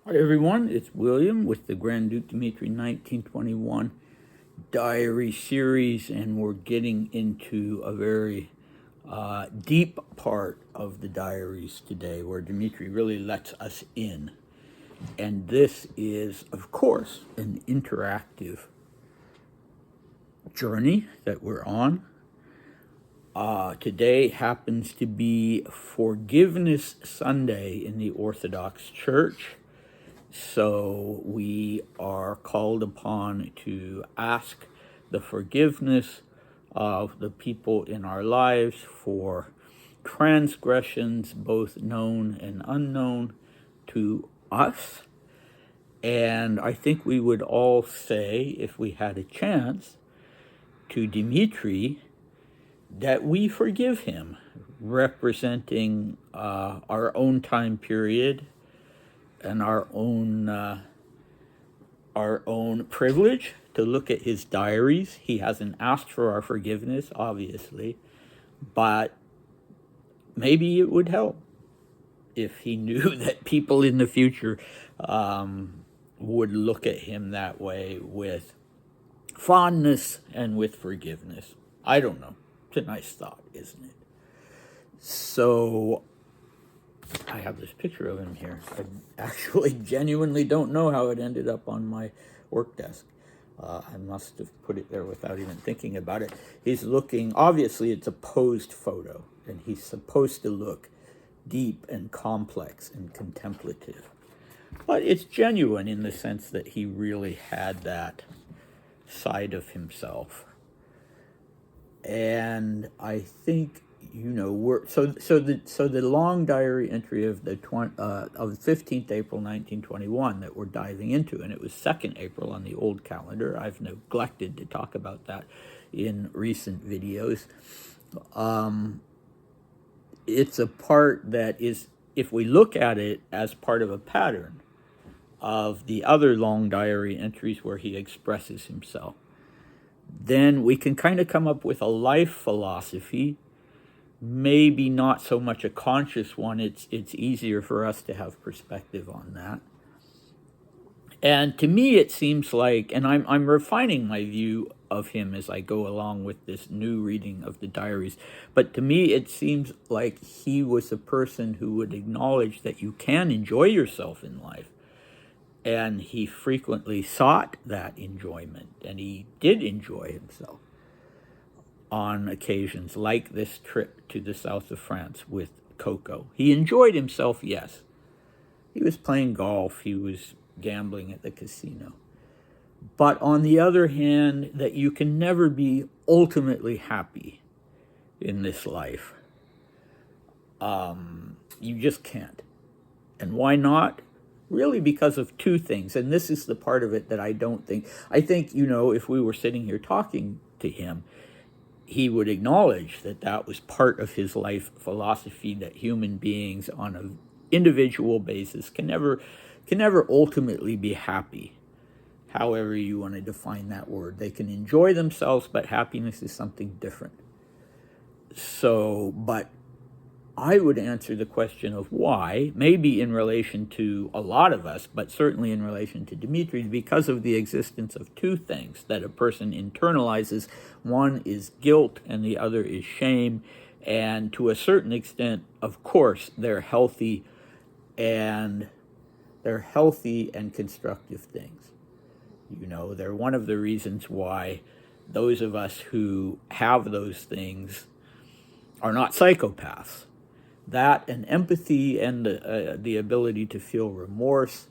Hi everyone, it's William with the Grand Duke Dmitri 1921 diary series, and we're getting into a very deep part of the diaries today where Dmitri really lets us in. And this is, of course, an interactive journey that we're on. Today happens to be Forgiveness Sunday in the Orthodox Church. So we are called upon to ask the forgiveness of the people in our lives for transgressions, both known and unknown to us. And I think we would all say, if we had a chance, to Dmitri that we forgive him, representing our own time period and our own privilege to look at his diaries. He hasn't asked for our forgiveness, obviously, but maybe it would help if he knew that people in the future would look at him that way, with fondness and with forgiveness. I don't know. It's a nice thought, isn't it? So I have this picture of him here. I actually genuinely don't know how it ended up on my work desk. I must have put it there without even thinking about it. He's looking, obviously it's a posed photo, and he's supposed to look deep and complex and contemplative. But it's genuine in the sense that he really had that side of himself. And I think, we're so the long diary entry of the 15th April 1921 that we're diving into, and it was 2nd April on the old calendar. I've neglected to talk about that in recent videos. It's a part that is, if we look at it as part of a pattern of the other long diary entries where he expresses himself, then we can kind of come up with a life philosophy, maybe not so much a conscious one. It's easier for us to have perspective on that. And to me, it seems like, and I'm refining my view of him as I go along with this new reading of the diaries, but to me, it seems like he was a person who would acknowledge that you can enjoy yourself in life. And he frequently sought that enjoyment, and he did enjoy himself on occasions, like this trip to the south of France with Coco. He enjoyed himself, yes. He was playing golf, he was gambling at the casino. But on the other hand, that you can never be ultimately happy in this life. You just can't. And why not? Really because of two things, and this is the part of it that I think, if we were sitting here talking to him, he would acknowledge that that was part of his life philosophy, that human beings on an individual basis can never ultimately be happy, however you want to define that word. They can enjoy themselves, but happiness is something different. So, but I would answer the question of why, maybe in relation to a lot of us, but certainly in relation to Dmitri, because of the existence of two things that a person internalizes. One is guilt and the other is shame. And to a certain extent, of course, they're healthy and constructive things. They're one of the reasons why those of us who have those things are not psychopaths. That and empathy and the ability to feel remorse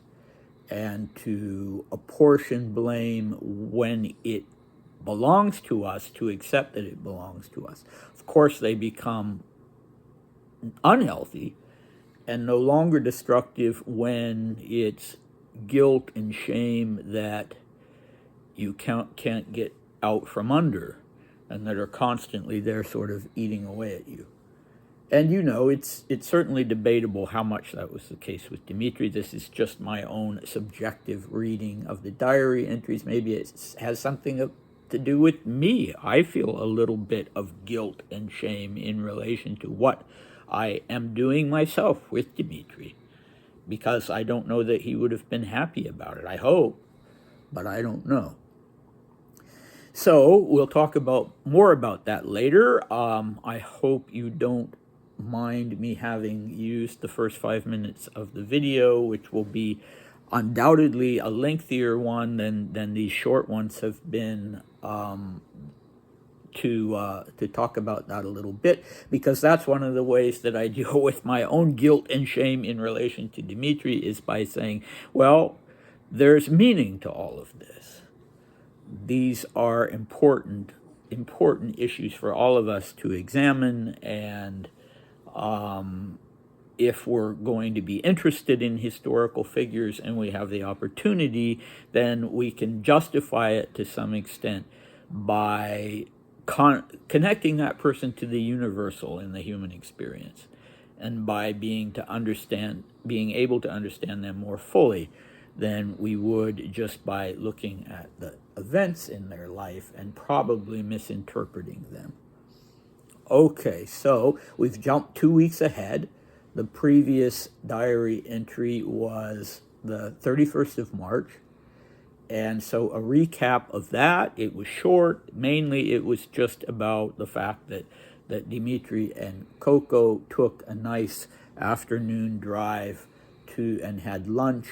and to apportion blame when it belongs to us, to accept that it belongs to us. Of course, they become unhealthy and no longer destructive when it's guilt and shame that you can't get out from under, and that are constantly there sort of eating away at you. And it's certainly debatable how much that was the case with Dmitri. This is just my own subjective reading of the diary entries. Maybe it has something to do with me. I feel a little bit of guilt and shame in relation to what I am doing myself with Dmitri. because I don't know that he would have been happy about it. I hope, but I don't know. So we'll talk more about that later. I hope you don't mind me having used the first 5 minutes of the video, which will be undoubtedly a lengthier one than these short ones have been, to talk about that a little bit, because that's one of the ways that I deal with my own guilt and shame in relation to Dmitri, is by saying, well, there's meaning to all of this. These are important issues for all of us to examine, and if we're going to be interested in historical figures and we have the opportunity, then we can justify it to some extent by connecting that person to the universal in the human experience, and by being able to understand them more fully than we would just by looking at the events in their life and probably misinterpreting them. Okay, so we've jumped 2 weeks ahead. The previous diary entry was the 31st of March. And so a recap of that, it was short. Mainly it was just about the fact that Dmitri and Coco took a nice afternoon drive and had lunch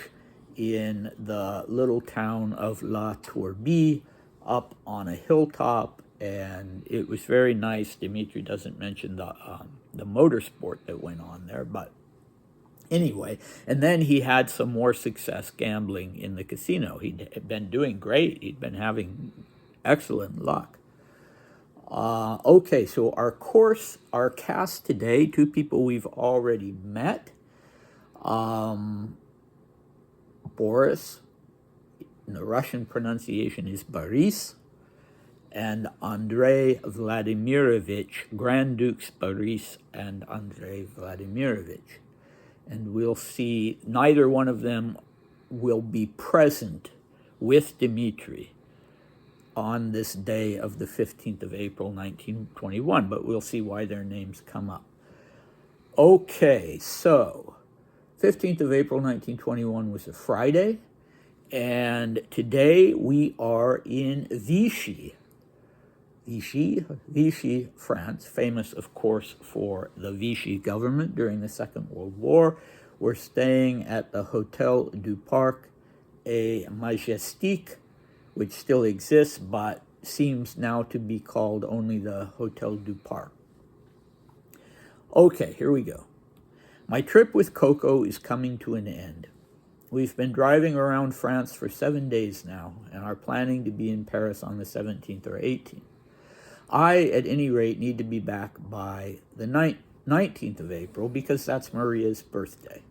in the little town of La Tourbie up on a hilltop, and it was very nice. Dmitri doesn't mention the motorsport that went on there, but anyway, and then he had some more success gambling in the casino. He'd been doing great. He'd been having excellent luck. Okay, so our cast today, two people we've already met. Boris, the Russian pronunciation is Boris, and Andrei Vladimirovich, Grand Dukes Boris and Andrei Vladimirovich. And we'll see neither one of them will be present with Dmitri on this day of the 15th of April, 1921, but we'll see why their names come up. Okay, so 15th of April, 1921 was a Friday, and today we are in Vichy, France, famous, of course, for the Vichy government during the Second World War. We're staying at the Hotel du Parc et Majestic, which still exists, but seems now to be called only the Hotel du Parc. Okay, here we go. My trip with Coco is coming to an end. We've been driving around France for 7 days now, and are planning to be in Paris on the 17th or 18th. I, at any rate, need to be back by the 19th of April, because that's Maria's birthday.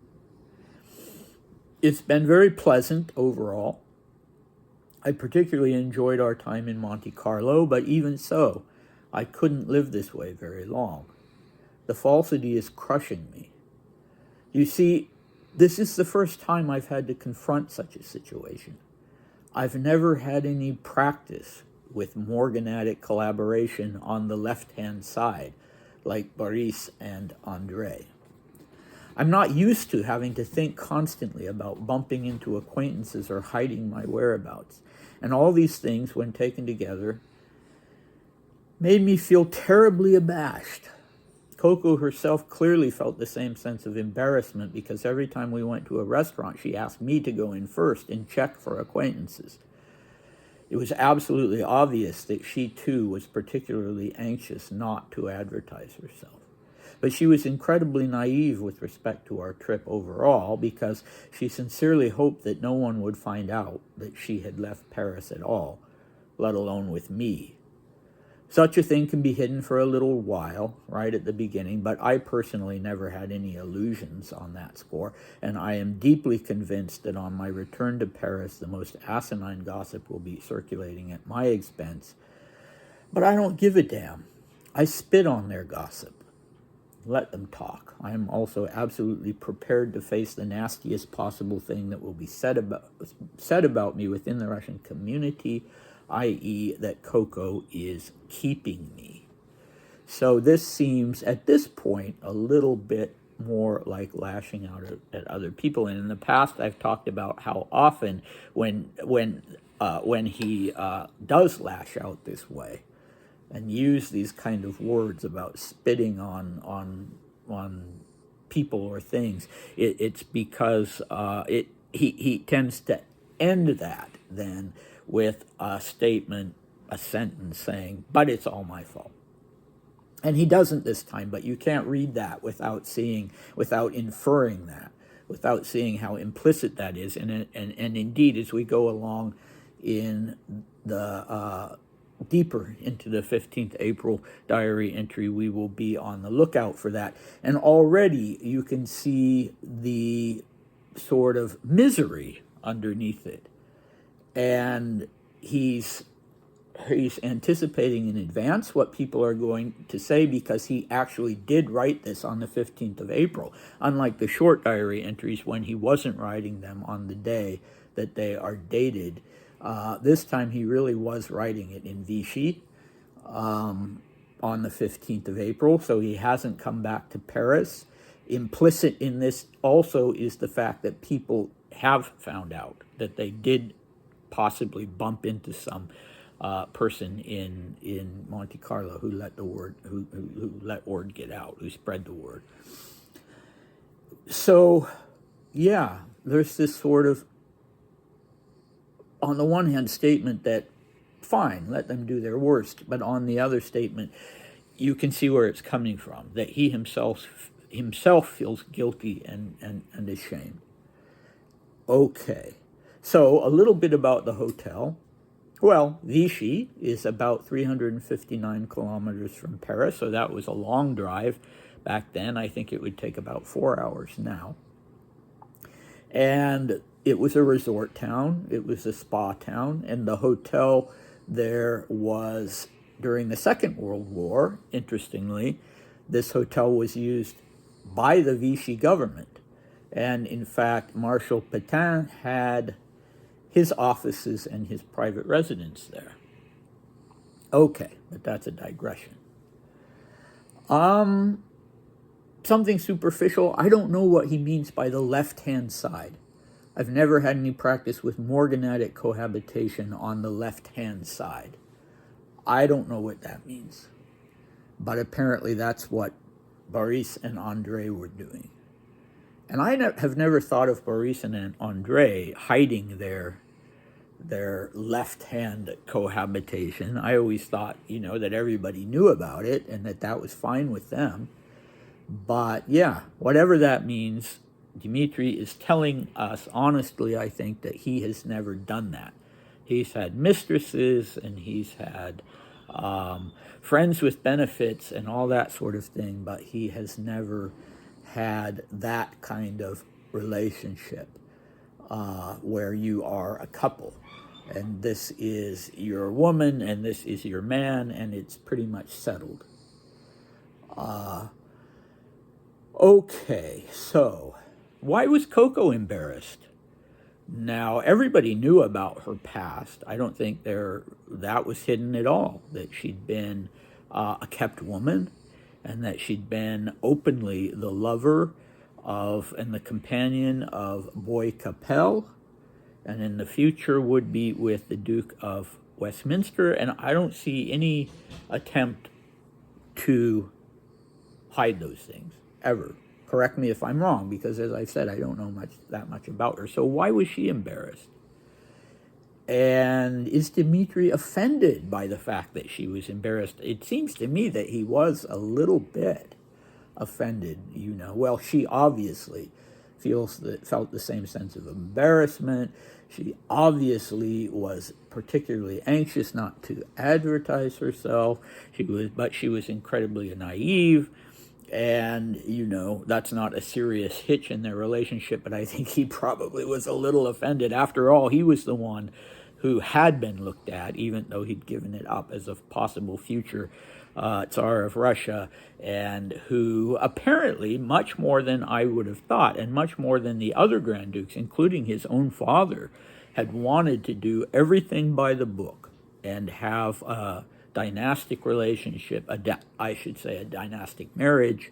It's been very pleasant overall. I particularly enjoyed our time in Monte Carlo, but even so, I couldn't live this way very long. The falsity is crushing me. You see, this is the first time I've had to confront such a situation. I've never had any practice with morganatic collaboration on the left-hand side, like Boris and Andrei. I'm not used to having to think constantly about bumping into acquaintances or hiding my whereabouts. And all these things, when taken together, made me feel terribly abashed. Coco herself clearly felt the same sense of embarrassment, because every time we went to a restaurant, she asked me to go in first and check for acquaintances. It was absolutely obvious that she, too, was particularly anxious not to advertise herself. But she was incredibly naive with respect to our trip overall, because she sincerely hoped that no one would find out that she had left Paris at all, let alone with me. Such a thing can be hidden for a little while, right at the beginning, but I personally never had any illusions on that score, and I am deeply convinced that on my return to Paris, the most asinine gossip will be circulating at my expense. But I don't give a damn. I spit on their gossip. Let them talk. I am also absolutely prepared to face the nastiest possible thing that will be said about me within the Russian community, i.e. that Coco is keeping me. So this seems, at this point, a little bit more like lashing out at other people. And in the past, I've talked about how often when he does lash out this way and use these kind of words about spitting on people or things, it's because he tends to end that then with a statement, a sentence saying, "But it's all my fault." And he doesn't this time, but you can't read that without inferring that, without seeing how implicit that is. And indeed, as we go along in the deeper into the 15th April diary entry, we will be on the lookout for that. And already you can see the sort of misery underneath it. And he's anticipating in advance what people are going to say, because he actually did write this on the 15th of April, unlike the short diary entries when he wasn't writing them on the day that they are dated. This time he really was writing it in Vichy on the 15th of April, so he hasn't come back to Paris. Implicit in this also is the fact that people have found out that they did possibly bump into some person in Monte Carlo who let the word who let word get out, who spread the word. So, yeah, there's this sort of, on the one hand, statement that fine, let them do their worst, but on the other statement, you can see where it's coming from, that he himself feels guilty and ashamed. Okay, so a little bit about the hotel. Well, Vichy is about 359 kilometers from Paris, so that was a long drive back then. I think it would take about 4 hours now. And it was a resort town, it was a spa town, and the hotel there was, during the Second World War, interestingly, this hotel was used by the Vichy government. And in fact, Marshal Pétain had his offices and his private residence there. Okay, but that's a digression. Something superficial, I don't know what he means by the left-hand side. I've never had any practice with morganatic cohabitation on the left-hand side. I don't know what that means. But apparently that's what Boris and Andrei were doing. And I have never thought of Boris and Andrei hiding their left-hand cohabitation. I always thought, that everybody knew about it and that was fine with them. But yeah, whatever that means, Dmitri is telling us honestly, I think, that he has never done that. He's had mistresses and he's had friends with benefits and all that sort of thing, but he has never had that kind of relationship where you are a couple and this is your woman and this is your man and it's pretty much settled. Okay, so why was Coco embarrassed? Now, everybody knew about her past. I don't think that was hidden at all, that she'd been a kept woman and that she'd been openly the lover of and the companion of Boy Capel, and in the future would be with the Duke of Westminster. And I don't see any attempt to hide those things, ever. Correct me if I'm wrong, because as I've said, I don't know that much about her. So why was she embarrassed? And is Dmitri offended by the fact that she was embarrassed? It seems to me that he was a little bit offended, Well, she obviously felt the same sense of embarrassment. She obviously was particularly anxious not to advertise herself. But she was incredibly naive. And, that's not a serious hitch in their relationship, but I think he probably was a little offended. After all, he was the one who had been looked at, even though he'd given it up as a possible future Tsar of Russia, and who apparently, much more than I would have thought, and much more than the other Grand Dukes, including his own father, had wanted to do everything by the book and have a dynastic relationship, a dynastic marriage,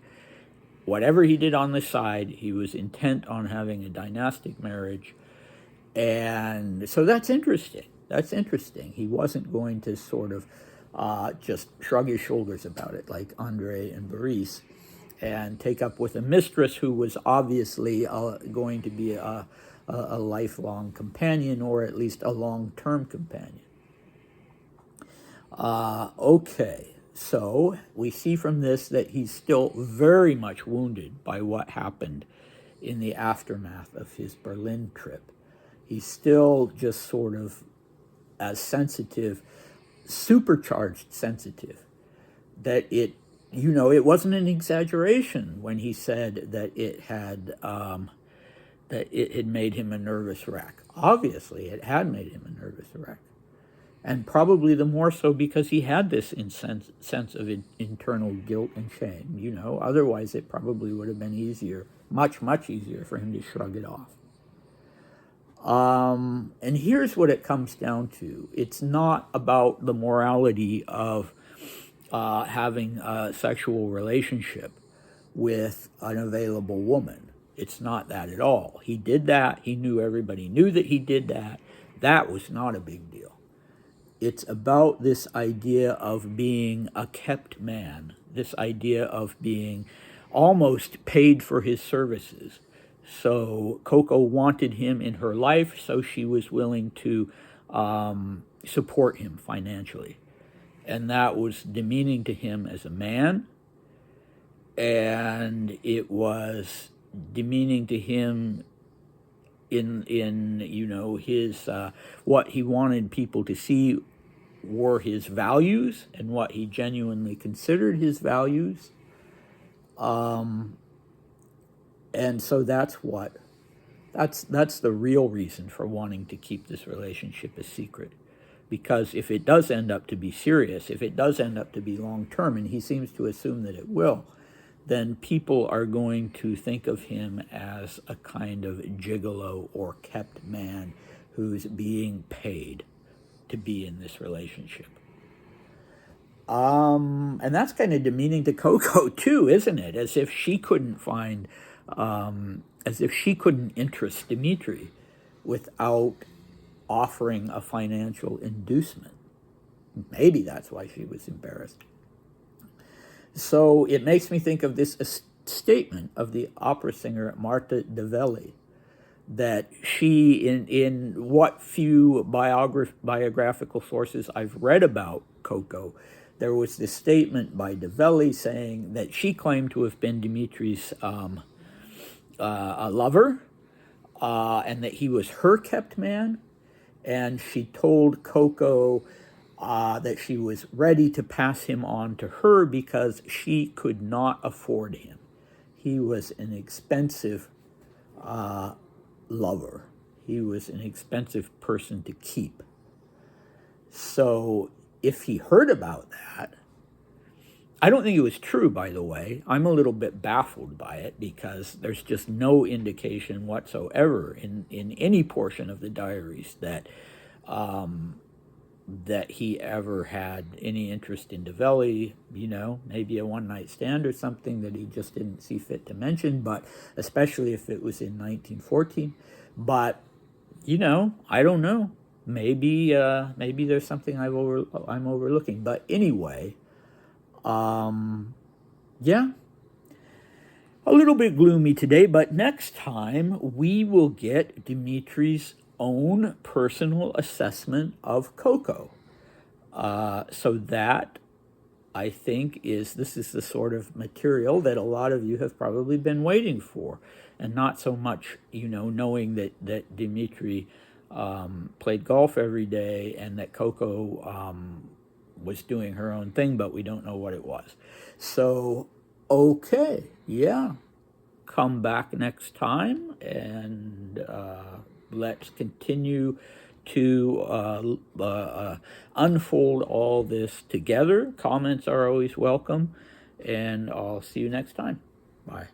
whatever he did on the side, he was intent on having a dynastic marriage. And so that's interesting. That's interesting. He wasn't going to sort of just shrug his shoulders about it like Andrei and Boris and take up with a mistress who was obviously going to be a lifelong companion, or at least a long-term companion. Okay, so we see from this that he's still very much wounded by what happened in the aftermath of his Berlin trip. He's still just sort of as sensitive, supercharged sensitive, that it wasn't an exaggeration when he said that it had made him a nervous wreck. Obviously, it had made him a nervous wreck. And probably the more so because he had this sense of internal guilt and shame. Otherwise it probably would have been easier, much, much easier for him to shrug it off. And here's what it comes down to. It's not about the morality of having a sexual relationship with an available woman. It's not that at all. He did that. He knew everybody knew that he did that. That was not a big deal. It's about this idea of being a kept man, this idea of being almost paid for his services. So Coco wanted him in her life, so she was willing to support him financially. And that was demeaning to him as a man, and it was demeaning to him in his what he wanted people to see were his values and what he genuinely considered his values. And so that's the real reason for wanting to keep this relationship a secret. Because if it does end up to be serious, if it does end up to be long-term, and he seems to assume that it will, then people are going to think of him as a kind of gigolo or kept man who's being paid to be in this relationship. And that's kind of demeaning to Coco too, isn't it? As if she couldn't interest Dmitri without offering a financial inducement. Maybe that's why she was embarrassed. So it makes me think of this statement of the opera singer Marta Develli, that she, in what few biographical sources I've read about Coco, there was this statement by Develli saying that she claimed to have been Dmitri's a lover, and that he was her kept man, and she told Coco that she was ready to pass him on to her because she could not afford him. He was an expensive lover. He was an expensive person to keep. So if he heard about that, I don't think it was true, by the way. I'm a little bit baffled by it because there's just no indication whatsoever in any portion of the diaries that that he ever had any interest in Develli, maybe a one-night stand or something that he just didn't see fit to mention, but especially if it was in 1914. But, I don't know. Maybe there's something I'm overlooking. But anyway, yeah, a little bit gloomy today, but next time we will get Dmitri's own personal assessment of Coco. So that, I think, this is the sort of material that a lot of you have probably been waiting for, and not so much, knowing that Dmitri played golf every day and that Coco was doing her own thing, but we don't know what it was. So, okay, yeah, come back next time and let's continue to unfold all this together. Comments are always welcome, and I'll see you next time. Bye.